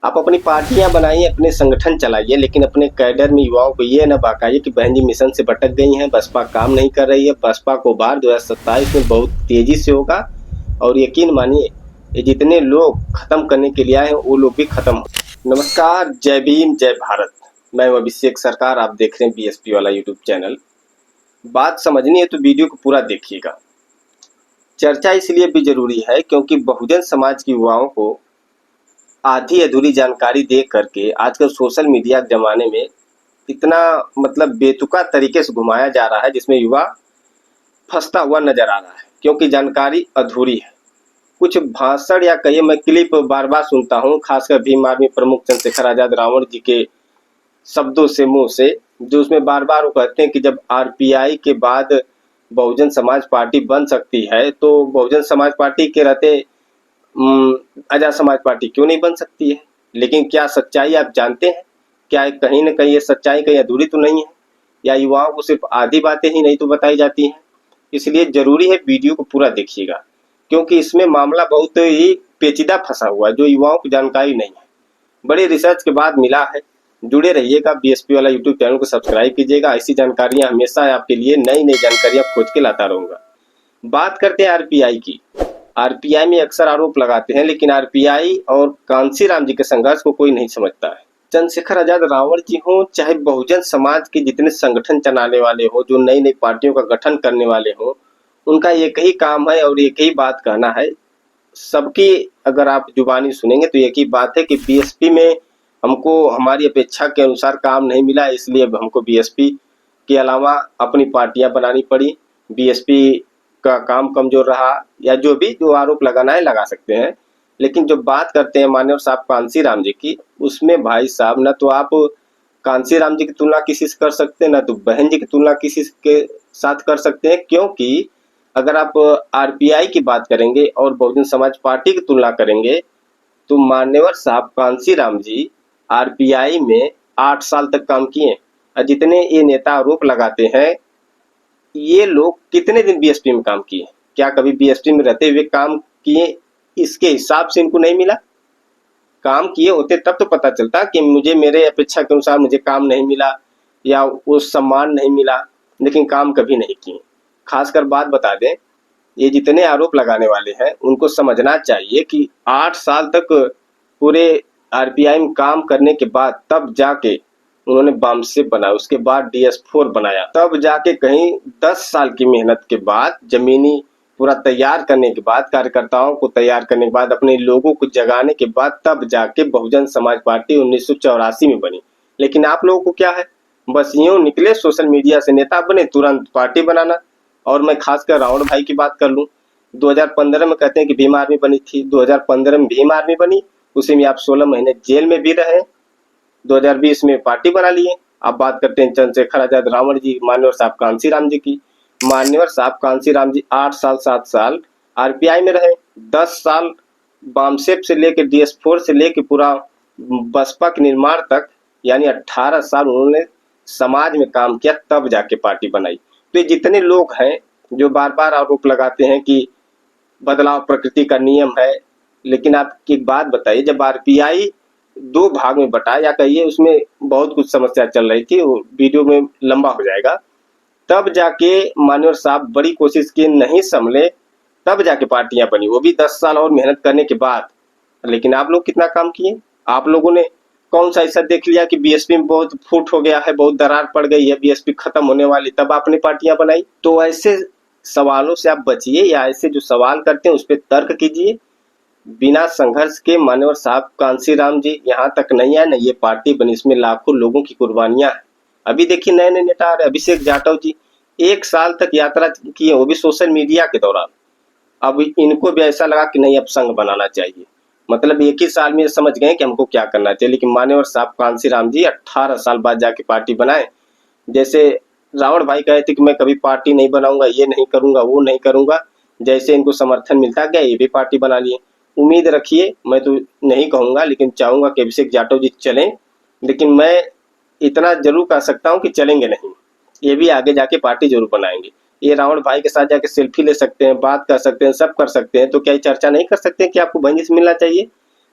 आप अपनी पार्टियां बनाइए, अपने संगठन चलाइए, लेकिन अपने कैडर में युवाओं को ये न बहकाइए कि बहन जी मिशन से भटक गई हैं, बसपा काम नहीं कर रही है। बसपा को बाहर 2027 में बहुत तेजी से होगा और यकीन मानिए ये जितने लोग खत्म करने के लिए आए हैं वो लोग भी खत्म हो। नमस्कार, जय भीम, जय भारत। मैं हूं अभिषेक सरकार, आप देख रहे हैं बीएसपी वाला यूट्यूब चैनल। बात समझनी है तो वीडियो को पूरा देखिएगा। चर्चा इसलिए भी जरूरी है क्योंकि बहुजन समाज के युवाओं को आधी अधूरी जानकारी दे करके आजकल सोशल मीडिया के जमाने में इतना बेतुका तरीके से घुमाया जा रहा है, जिसमें युवा फंसता हुआ नजर आ रहा है क्योंकि जानकारी अधूरी है। कुछ भाषण या कहिए मैं क्लिप बार बार सुनता हूँ, खासकर भीम आर्मी प्रमुख चंद्रशेखर आजाद रावण जी के शब्दों से, मुंह से, जो उसमें बार बार वो कहते हैं कि जब आरपीआई के बाद बहुजन समाज पार्टी बन सकती है तो बहुजन समाज पार्टी के रहते आजाद समाज पार्टी क्यों नहीं बन सकती है। लेकिन क्या सच्चाई आप जानते हैं? क्या कहीं न कहीं ये सच्चाई कहीं अधूरी तो नहीं है, या युवाओं को सिर्फ आधी बातें ही नहीं तो बताई जाती हैं? इसलिए जरूरी है वीडियो को पूरा देखिएगा क्योंकि इसमें मामला बहुत ही पेचीदा फंसा हुआ है जो युवाओं को जानकारी नहीं है। बड़ी रिसर्च के बाद मिला है। जुड़े रहिएगा, बीएसपी वाला यूट्यूब चैनल को सब्सक्राइब कीजिएगा। ऐसी जानकारियां हमेशा आपके लिए नई नई जानकारियां खोज के लाता रहूंगा। बात करते हैं आरपीआई की। आरपीआई में अक्सर आरोप लगाते हैं, लेकिन आरपीआई और कांशीराम जी के संघर्ष को कोई नहीं समझता है। चंद्रशेखर आजाद रावण जी हों, चाहे बहुजन समाज के जितने संगठन चलाने वाले हो, जो नई नई पार्टियों का गठन करने वाले हो, उनका एक ही काम है और एक ही बात कहना है। सबकी अगर आप जुबानी सुनेंगे तो एक ही बात है कि बीएसपी में हमको हमारी अपेक्षा के अनुसार काम नहीं मिला, इसलिए हमको बीएसपी के अलावा अपनी पार्टियां बनानी पड़ी। बीएसपी का काम कमजोर रहा, या जो भी जो आरोप लगाना है लगा सकते हैं। लेकिन जो बात करते हैं माननीय साहब कांशीराम जी की, उसमें भाई साहब न तो आप कांशीराम जी की तुलना किसी से कर सकते हैं, न तो बहन जी की तुलना किसी के साथ कर सकते हैं। क्योंकि अगर आप आरपीआई की बात करेंगे और बहुजन समाज पार्टी की तुलना करेंगे तो मान्यवर साहब कांशीराम जी आरपीआई में 8 साल तक काम किए और जितने ये नेता आरोप लगाते हैं, ये लोग कितने दिन बीएसपी में काम किए? क्या कभी बीएसपी में रहते हुए काम किए? इसके हिसाब से इनको नहीं मिला। काम किए होते तब तो पता चलता कि मुझे मेरे अपेक्षा के अनुसार मुझे काम नहीं मिला या वो सम्मान नहीं मिला, लेकिन काम कभी नहीं किए। खासकर बात बता दें, ये जितने आरोप लगाने वाले हैं उनको समझना चाहिए कि 8 साल तक पूरे आरपीआई में काम करने के बाद तब जाके उन्होंने बामसेफ बनाया, उसके बाद DS4 बनाया, तब जाके कहीं 10 साल की मेहनत के बाद, जमीनी पूरा तैयार करने के बाद, कार्यकर्ताओं को तैयार करने के बाद, अपने लोगों को जगाने के बाद तब जाके बहुजन समाज पार्टी 1984 में बनी। लेकिन आप लोगों को क्या है, बस यूं निकले सोशल मीडिया से नेता बने, तुरंत पार्टी बनाना। और मैं खासकर रावण भाई की बात कर लूं, 2015 में कहते हैं कि भीम आर्मी बनी थी, 2015 में भीम आर्मी बनी, उसी में आप 16 महीने जेल में भी रहे, 2020 में पार्टी बना लिए। अब बात करते हैं चंद्रशेखर आजाद रावण जी, मान्यवर साहब कांशीराम जी की। मान्यवर साहब कांशीराम जी 8 साल 7 साल आरपीआई में रहे, 10 साल बामसेफ से लेकर DS4 से लेकर पूरा बसपा के निर्माण तक, यानी 18 साल उन्होंने समाज में काम किया, तब जाके पार्टी बनाई। तो ये जितने लोग हैं जो बार बार आरोप लगाते हैं कि बदलाव प्रकृति का नियम है, लेकिन आप एक बात बताइए, जब आरपीआई 2 भाग में बटा, या कहिए उसमें बहुत कुछ समस्या चल रही थी, वो वीडियो में लंबा हो जाएगा, तब जाके मान्यवर साहब बड़ी कोशिश किए, नहीं संभले, तब जाके पार्टियां बनी, वो भी 10 साल और मेहनत करने के बाद। लेकिन आप लोग कितना काम किए? आप लोगों ने कौन सा ऐसा देख लिया कि बीएसपी में बहुत फूट हो गया है, बहुत दरार पड़ गई है, बीएसपी खत्म होने वाली, तब आपने पार्टियां बनाई? तो ऐसे सवालों से आप बचिए, या ऐसे जो सवाल करते हैं उस पर तर्क कीजिए। बिना संघर्ष के मान्यवर साहब कांशीराम जी यहाँ तक नहीं आए, न ये पार्टी बनी, इसमें लाखों लोगों की कुर्बानियां हैं। अभी देखिए नए नए नेता आ रहे, अभिषेक जाटव जी 1 साल तक यात्रा किए, वो भी सोशल मीडिया के दौरान। अब इनको भी ऐसा लगा कि नहीं अब संघ बनाना चाहिए, मतलब 1 ही साल में समझ गए कि हमको क्या करना चाहिए। लेकिन मान्यवर साहब कांशीराम जी 18 साल बाद जाके पार्टी बनाए। जैसे रावण भाई कहे थे कि मैं कभी पार्टी नहीं बनाऊंगा, ये नहीं करूंगा, वो नहीं करूंगा, जैसे इनको समर्थन मिलता गया ये भी पार्टी बना लिए। उम्मीद रखिए, मैं तो नहीं कहूंगा, लेकिन चाहूंगा कि अभिषेक जाटव जी चलें, लेकिन मैं इतना जरूर कह सकता हूं कि चलेंगे नहीं, ये भी आगे जाके पार्टी जरूर बनाएंगे। ये रावण भाई के साथ जाके सेल्फी ले सकते हैं, बात कर सकते हैं, सब कर सकते हैं, तो क्या ये चर्चा नहीं कर सकते हैं कि आपको बहन जी से मिलना चाहिए?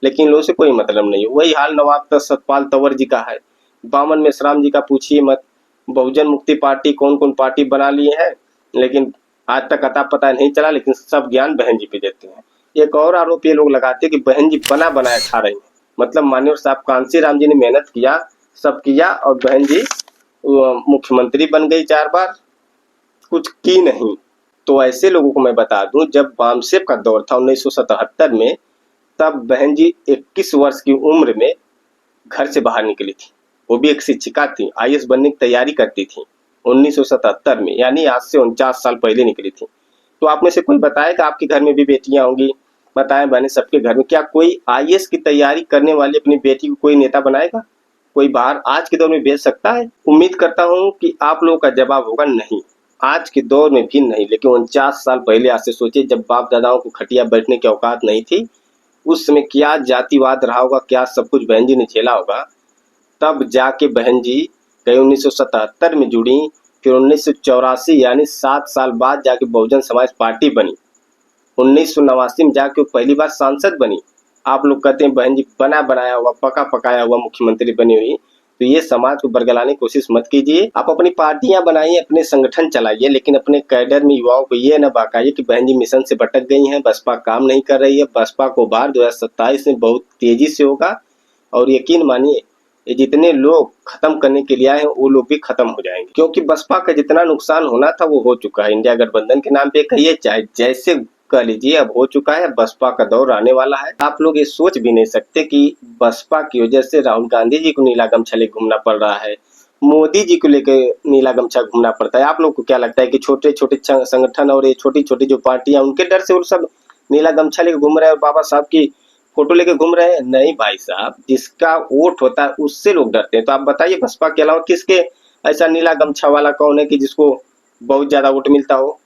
लेकिन लोगों से कोई मतलब नहीं है। वही हाल नवाब सतपाल तंवर जी का है। बामन मेश्राम जी का पूछिए मत। बहुजन मुक्ति पार्टी कौन कौन पार्टी बना लिए हैं, लेकिन आज तक अता पता नहीं चला, लेकिन सब ज्ञान बहन जी पे देते हैं। एक और आरोप ये लोग लगाते हैं कि बहन जी बना बनाया खा रही हैं। मतलब माननीय साहब कांसी राम जी ने मेहनत किया, सब किया, और बहन जी मुख्यमंत्री बन गई 4 बार, कुछ की नहीं। तो ऐसे लोगों को मैं बता दूं, जब वामसेप का दौर था 1977 में, तब बहन जी 21 वर्ष की उम्र में घर से बाहर निकली थी। वो भी एक शिक्षिका थी, आईएएस बनने की तैयारी करती थी 1977 में, यानी आज से 49 साल पहले निकली थी। तो आप में से कोई बताए कि आपके घर में भी बेटियां होंगी, बताएं बहने सबके घर में, क्या कोई आईएएस की तैयारी करने वाली अपनी बेटी को कोई नेता बनाएगा? कोई बाहर आज के दौर में भेज सकता है? उम्मीद करता हूं कि आप लोगों का जवाब होगा नहीं, आज के दौर में भी नहीं। लेकिन 49 साल पहले आज से सोचिए, जब बाप दादाओं को खटिया बैठने की औकात नहीं थी, उस समय क्या जातिवाद रहा होगा, क्या सब कुछ बहन जी ने झेला होगा। तब जाके बहन जी कहीं 1977 में जुड़ी, फिर 1984 यानी 7 साल बाद जाके बहुजन समाज पार्टी बनी। 1989 में जाके पहली बार सांसद बनी। आप लोग कहते हैं बहन जी बना बनाया हुआ, पका पकाया हुआ मुख्यमंत्री बनी हुई, तो ये समाज को बरगलाने की कोशिश मत कीजिए। आप अपनी पार्टियां बनाइए, अपने संगठन चलाइए, लेकिन अपने कैडर में युवाओं को ये न बहकाइए कि बहन जी मिशन से भटक गई हैं, बसपा काम नहीं कर रही है। बसपा को बाहर 2027 में बहुत तेजी से होगा, और यकीन मानिए ये जितने लोग खत्म करने के लिए आए हैं वो लोग भी खत्म हो जाएंगे, क्योंकि बसपा का जितना नुकसान होना था वो हो चुका है। इंडिया गठबंधन के नाम पे कहिए चाहे जैसे कह लीजिए, अब हो चुका है। बसपा का दौर आने वाला है। आप लोग ये सोच भी नहीं सकते कि बसपा की वजह से राहुल गांधी जी को नीला गमछा लेकर घूमना पड़ रहा है, मोदी जी को लेकर नीला गमछा घूमना पड़ता है। आप लोग को क्या लगता है कि छोटे छोटे संगठन और ये छोटी छोटी जो पार्टियां, उनके डर से वो सब नीला गमछा लेकर घूम रहे हैं और बाबा साहब की फोटो लेके घूम रहे हैं? नहीं भाई साहब, जिसका वोट होता है उससे लोग डरते हैं। तो आप बताइए बसपा के अलावा किसके ऐसा नीला गमछा वाला कौन है कि जिसको बहुत ज्यादा वोट मिलता हो?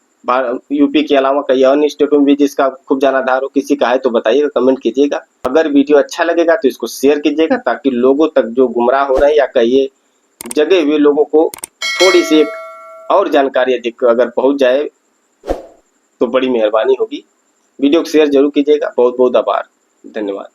यूपी के अलावा कई अन्य स्टेटों में भी जिसका खूब जनाधार हो, किसी का है तो बताइएगा, कमेंट कीजिएगा। अगर वीडियो अच्छा लगेगा तो इसको शेयर कीजिएगा, ताकि लोगों तक जो गुमराह हो रहे हैं या कहिए जगे हुए लोगों को थोड़ी सी एक और जानकारी अधिक अगर पहुंच जाए तो बड़ी मेहरबानी होगी। वीडियो को शेयर जरूर कीजिएगा। बहुत बहुत आभार, धन्यवाद।